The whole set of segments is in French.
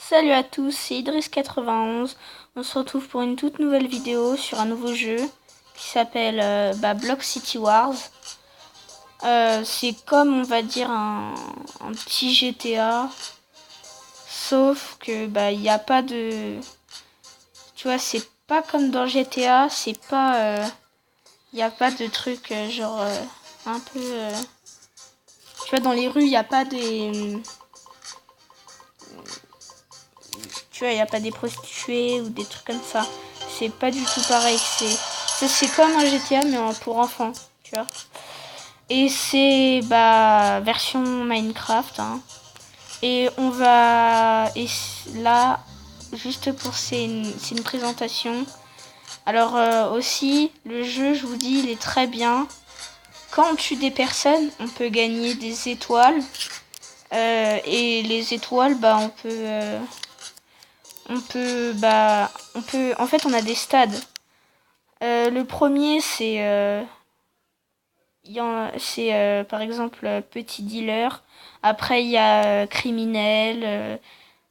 Salut à tous, c'est Idriss91. On se retrouve pour une toute nouvelle vidéo sur un nouveau jeu qui s'appelle Block City Wars. C'est comme on va dire un petit GTA, sauf que il n'y a pas de... Tu vois, c'est pas comme dans GTA, c'est pas... Il n'y a pas de trucs genre un peu... Tu vois, dans les rues, il n'y a pas des... Tu vois, il n'y a pas des prostituées ou des trucs comme ça. C'est pas du tout pareil. C'est comme un GTA, mais pour enfants, tu vois. Et c'est version Minecraft. Hein. Et on va... Et là, juste pour... C'est une présentation. Alors aussi, le jeu, je vous dis, il est très bien. Quand on tue des personnes, on peut gagner des étoiles. Et les étoiles, en fait, on a des stades. Le premier, c'est par exemple petit dealer. Après, il y a criminel.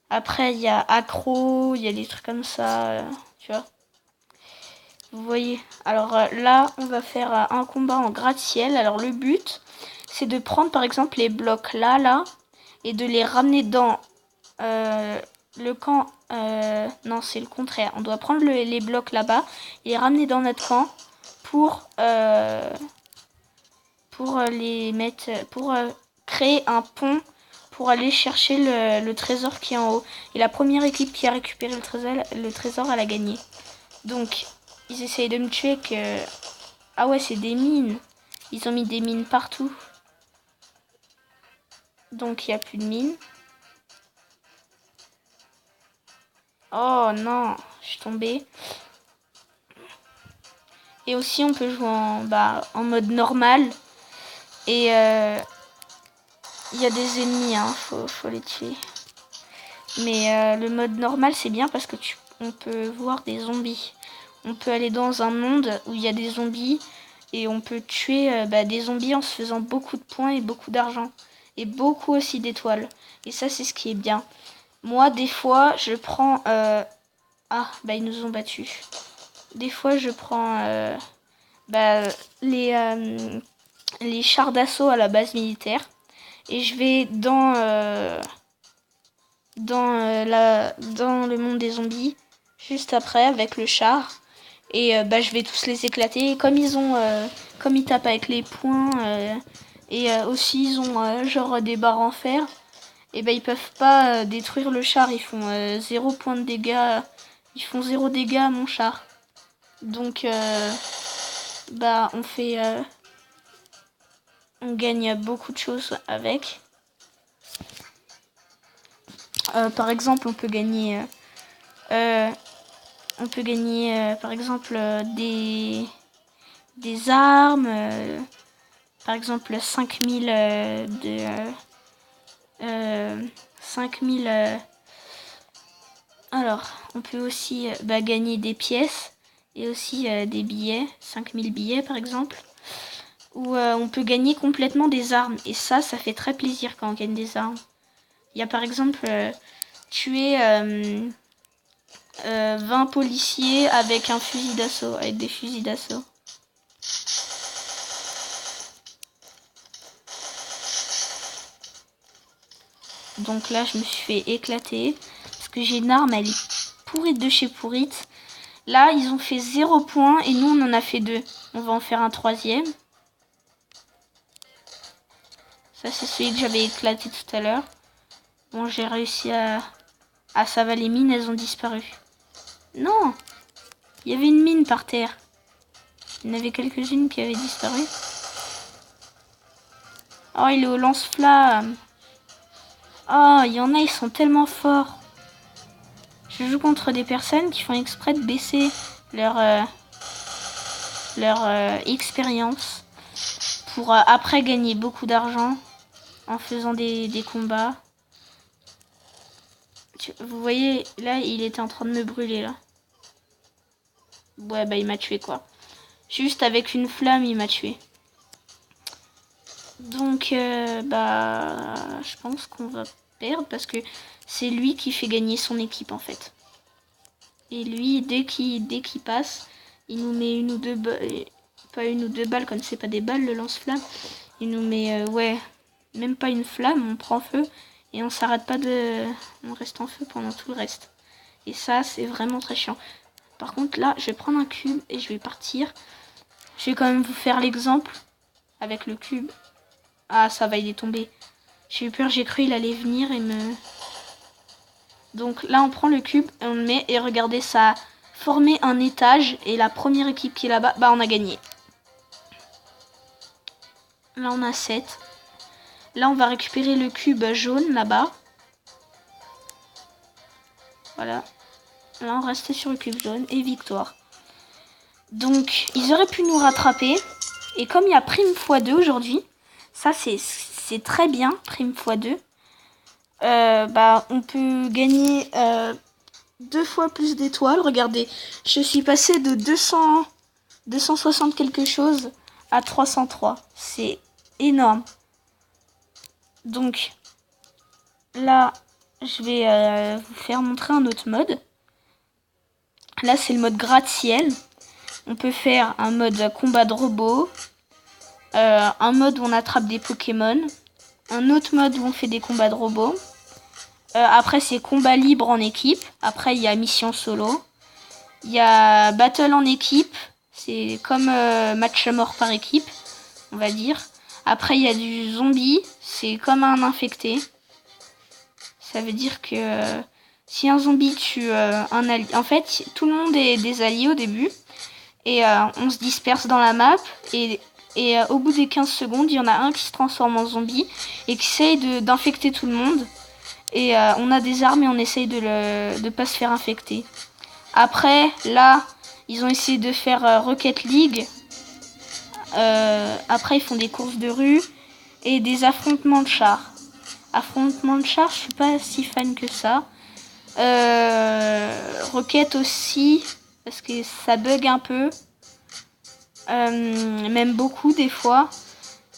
Après, il y a accro. Il y a des trucs comme ça. Tu vois. Vous voyez. Alors là, on va faire un combat en gratte-ciel. Alors le but, c'est de prendre par exemple les blocs là, et de les ramener dans le camp. Non, c'est le contraire. On doit prendre les blocs là-bas et les ramener dans notre camp pour les mettre, pour créer un pont pour aller chercher le trésor qui est en haut. Et la première équipe qui a récupéré le trésor elle a gagné. Donc, ils essayent de me tuer que... Ah ouais, c'est des mines. Ils ont mis des mines partout. Donc, il n'y a plus de mines. Oh non, je suis tombée. Et aussi, on peut jouer en mode normal. Et il y a des ennemis, hein, faut les tuer. Mais le mode normal, c'est bien parce que on peut voir des zombies. On peut aller dans un monde où il y a des zombies et on peut tuer des zombies en se faisant beaucoup de points et beaucoup d'argent. Et beaucoup aussi d'étoiles. Et ça, c'est ce qui est bien. Moi, des fois, je prends... Ah, ils nous ont battus. Des fois, je prends les chars d'assaut à la base militaire. Et je vais dans le monde des zombies, juste après, avec le char. Et je vais tous les éclater. Et comme comme ils tapent avec les poings, et aussi ils ont genre des barres en fer, et ils peuvent pas détruire le char. Ils font 0 point de dégâts. Ils font 0 dégâts à mon char. Donc on fait... on gagne beaucoup de choses avec. Par exemple, on peut gagner par exemple des armes, par exemple 5000 5000 alors on peut aussi gagner des pièces et aussi des billets, 5000 billets par exemple, ou on peut gagner complètement des armes, et ça fait très plaisir quand on gagne des armes. Il y a par exemple tuer 20 policiers avec un fusil d'assaut, avec des fusils d'assaut. Donc là, je me suis fait éclater parce que j'ai une arme, elle est pourrite de chez pourrite. Là, ils ont fait 0 point et nous, on en a fait 2. On va en faire un troisième. Ça, c'est celui que j'avais éclaté tout à l'heure. Bon, j'ai réussi à... Ah, ça va, les mines, elles ont disparu. Non! Il y avait une mine par terre. Il y en avait quelques-unes qui avaient disparu. Oh, il est au lance-flamme. Oh, il y en a, ils sont tellement forts. Je joue contre des personnes qui font exprès de baisser leur expérience pour après gagner beaucoup d'argent en faisant des combats. Vous voyez, là, il était en train de me brûler, là. Ouais, il m'a tué, quoi. Juste avec une flamme, il m'a tué. Donc, je pense qu'on va perdre parce que c'est lui qui fait gagner son équipe en fait. Et lui, dès qu'il passe, il nous met une ou deux balles, pas une ou deux balles, comme c'est pas des balles le lance-flamme. Il nous met, ouais, même pas une flamme, on prend feu et on s'arrête pas de... On reste en feu pendant tout le reste. Et ça, c'est vraiment très chiant. Par contre, là, je vais prendre un cube et je vais partir. Je vais quand même vous faire l'exemple avec le cube. Ah, ça va, il est tombé. J'ai eu peur, j'ai cru il allait venir et me... Donc là, on prend le cube et on le met. Et regardez, ça a formé un étage. Et la première équipe qui est là-bas, bah on a gagné. Là, on a 7. Là, on va récupérer le cube jaune là-bas. Voilà. Là, on reste sur le cube jaune et victoire. Donc, ils auraient pu nous rattraper. Et comme il y a prime x2 aujourd'hui, ça, c'est très bien, prime x2. Bah, on peut gagner 2 fois plus d'étoiles. Regardez, je suis passé de 260 quelque chose à 303. C'est énorme. Donc, là, je vais vous faire montrer un autre mode. Là, c'est le mode gratte-ciel. On peut faire un mode combat de robots. Un mode où on attrape des Pokémon. Un autre mode où on fait des combats de robots. Après, c'est combat libre en équipe. Après, il y a mission solo. Il y a battle en équipe. C'est comme match à mort par équipe, on va dire. Après, il y a du zombie. C'est comme un infecté. Ça veut dire que si un zombie tue un allié... En fait, tout le monde est des alliés au début. Et on se disperse dans la map. Et au bout des 15 secondes, il y en a un qui se transforme en zombie. Et qui essaye d'infecter tout le monde. Et on a des armes et on essaye de pas se faire infecter. Après, là, ils ont essayé de faire Rocket League. Après, ils font des courses de rue et des affrontements de chars. Affrontements de chars, je suis pas si fan que ça. Rocket aussi, parce que ça bug un peu. Même beaucoup des fois.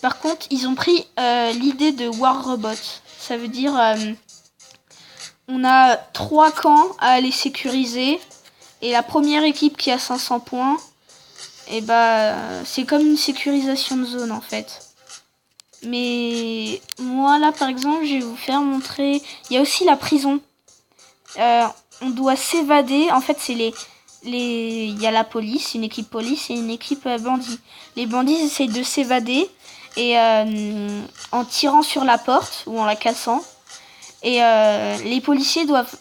Par contre, ils ont pris l'idée de War Robot. Ça veut dire... on a 3 camps à aller sécuriser. Et la première équipe qui a 500 points, et bah, c'est comme une sécurisation de zone en fait. Mais moi là par exemple, je vais vous faire montrer. Il y a aussi la prison. On doit s'évader. En fait, c'est il y a la police, une équipe police et une équipe bandit. Les bandits essayent de s'évader et en tirant sur la porte ou en la cassant. Et les policiers doivent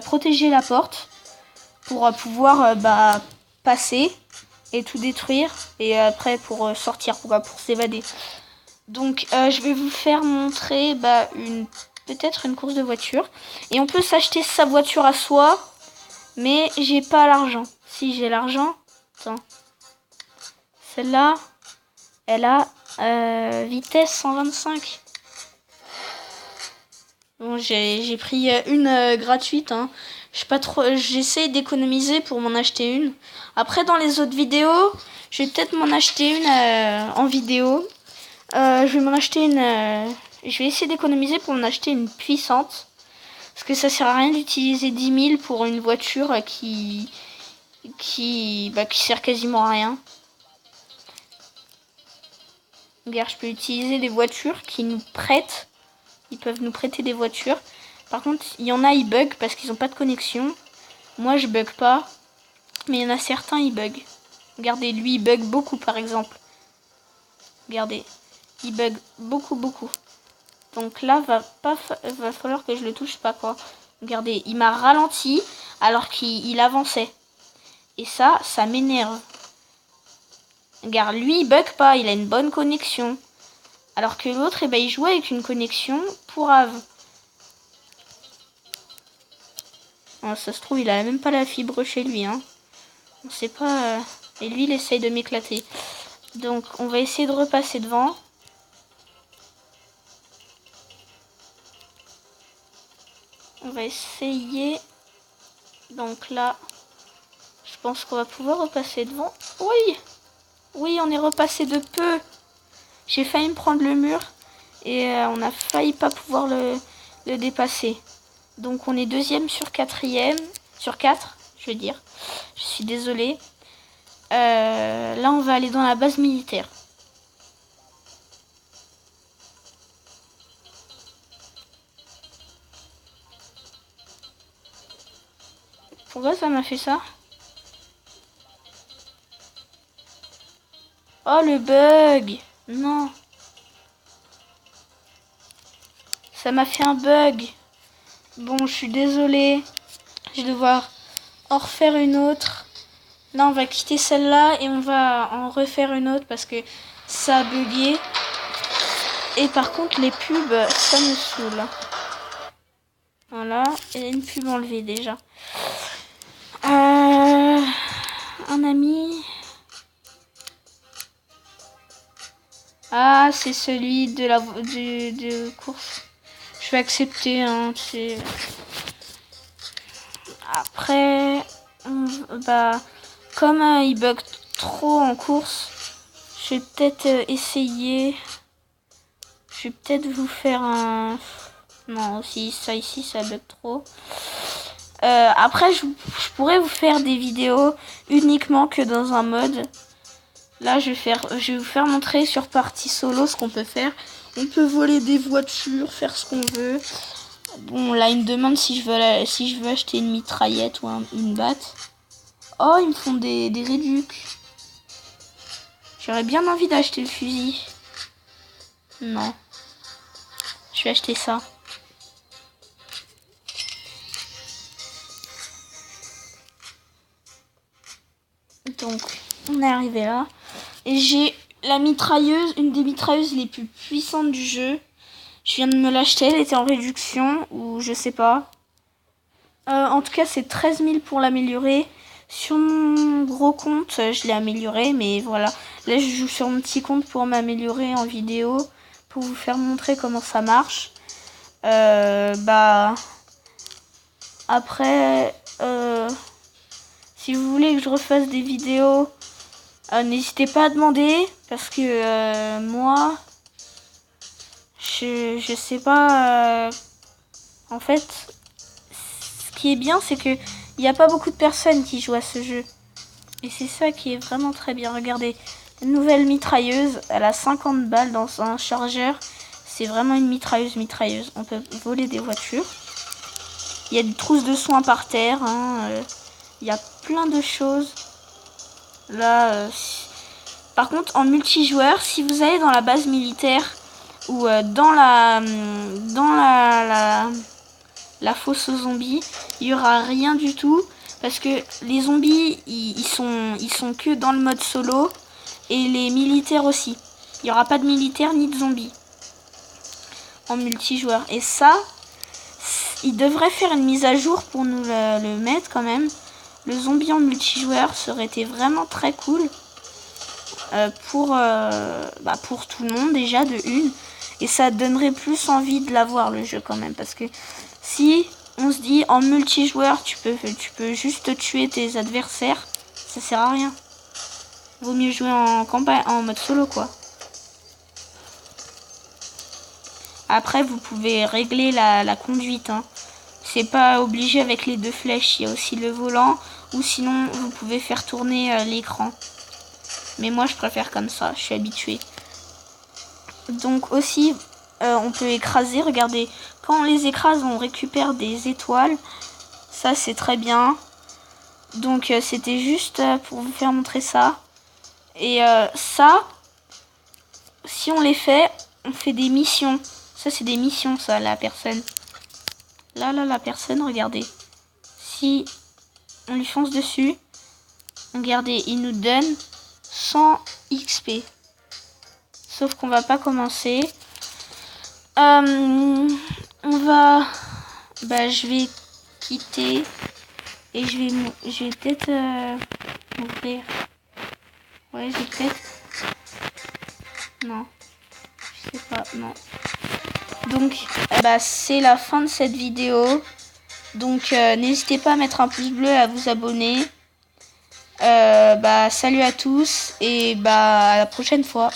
protéger la porte pour pouvoir passer et tout détruire. Et après pour sortir, pour s'évader. Donc je vais vous faire montrer peut-être une course de voiture. Et on peut s'acheter sa voiture à soi. Mais j'ai pas l'argent. Si j'ai l'argent... Attends. Celle-là, elle a vitesse 125. Bon, j'ai pris une gratuite. Hein. J'essaie d'économiser pour m'en acheter une. Après, dans les autres vidéos, je vais peut-être m'en acheter une en vidéo. Je vais m'en acheter une... je vais essayer d'économiser pour m'en acheter une puissante. Parce que ça sert à rien d'utiliser 10 000 pour une voiture qui sert quasiment à rien. Regarde, je peux utiliser des voitures qui nous prêtent. Ils peuvent nous prêter des voitures. Par contre, il y en a, ils bug parce qu'ils n'ont pas de connexion. Moi, je bug pas. Mais il y en a certains, ils bug. Regardez, lui, il bug beaucoup, par exemple. Regardez, il bug beaucoup. Donc là, va falloir que je le touche pas, quoi. Regardez, il m'a ralenti alors qu'il avançait. Et ça m'énerve. Regarde, lui, il bug pas, il a une bonne connexion. Alors que l'autre, il jouait avec une connexion pourrave. Oh, ça se trouve, il a même pas la fibre chez lui. Hein. On sait pas... Et lui, il essaye de m'éclater. Donc, on va essayer de repasser devant. On va essayer. Donc là, je pense qu'on va pouvoir repasser devant. Oui, on est repassé de peu. J'ai failli me prendre le mur. Et on a failli pas pouvoir le dépasser. Donc on est deuxième sur quatrième. Sur 4, je veux dire. Je suis désolée. Là, on va aller dans la base militaire. Pourquoi ça m'a fait ça? Oh, le bug! Non. Ça m'a fait un bug. Bon, je suis désolée. Je vais devoir en refaire une autre. Là, on va quitter celle-là et on va en refaire une autre parce que ça a bugué. Et par contre, les pubs, ça me saoule. Voilà, et une pub enlevée déjà. Un ami. Ah, c'est celui de la de course. Je vais accepter. Hein, après, bah, comme il bug trop en course, je vais peut-être essayer. Je vais peut-être vous faire un... Non, aussi ça ici, ça bug trop. Après, je pourrais vous faire des vidéos uniquement que dans un mode. Là, je vais vous faire montrer sur partie solo ce qu'on peut faire. On peut voler des voitures, faire ce qu'on veut. Bon, là, il me demande si je veux acheter une mitraillette ou une batte. Oh, ils me font des réducs. J'aurais bien envie d'acheter le fusil. Non. Je vais acheter ça. Donc, on est arrivé là. Et j'ai la mitrailleuse, une des mitrailleuses les plus puissantes du jeu. Je viens de me l'acheter, elle était en réduction, ou je sais pas. En tout cas, c'est 13 000 pour l'améliorer. Sur mon gros compte, je l'ai amélioré, mais voilà. Là, je joue sur mon petit compte pour m'améliorer en vidéo, pour vous faire montrer comment ça marche. Bah... Après... si vous voulez que je refasse des vidéos, n'hésitez pas à demander, parce que moi, je sais pas. En fait, ce qui est bien, c'est que il n'y a pas beaucoup de personnes qui jouent à ce jeu. Et c'est ça qui est vraiment très bien. Regardez, une nouvelle mitrailleuse, elle a 50 balles dans un chargeur. C'est vraiment une mitrailleuse. On peut voler des voitures. Il y a des trousses de soins par terre, hein, il y a plein de choses. Là, par contre, en multijoueur, si vous allez dans la base militaire ou dans la fosse aux zombies, il y aura rien du tout parce que les zombies, ils sont que dans le mode solo et les militaires aussi. Il n'y aura pas de militaires ni de zombies en multijoueur. Et ça, il devrait faire une mise à jour pour nous le mettre quand même. Le zombie en multijoueur serait été vraiment très cool pour tout le monde déjà de une. Et ça donnerait plus envie de l'avoir le jeu quand même. Parce que si on se dit en multijoueur tu peux juste tuer tes adversaires, ça sert à rien. Vaut mieux jouer en campagne, en mode solo quoi. Après vous pouvez régler la conduite. Hein. C'est pas obligé avec les deux flèches, il y a aussi le volant. Ou sinon vous pouvez faire tourner l'écran. Mais moi je préfère comme ça, je suis habituée. Donc aussi on peut écraser, regardez. Quand on les écrase on récupère des étoiles. Ça c'est très bien. Donc c'était juste pour vous faire montrer ça. Et ça, si on les fait, on fait des missions. Ça c'est des missions ça, la personne. Là, la personne, regardez. Si on lui fonce dessus, regardez, il nous donne 100 XP. Sauf qu'on va pas commencer. On va... Bah, je vais quitter. Et je vais peut-être ouvrir. Ouais, j'ai peut-être... Non. Je sais pas, non. Donc, bah, c'est la fin de cette vidéo. Donc, n'hésitez pas à mettre un pouce bleu, à vous abonner. Bah, salut à tous et bah, à la prochaine fois.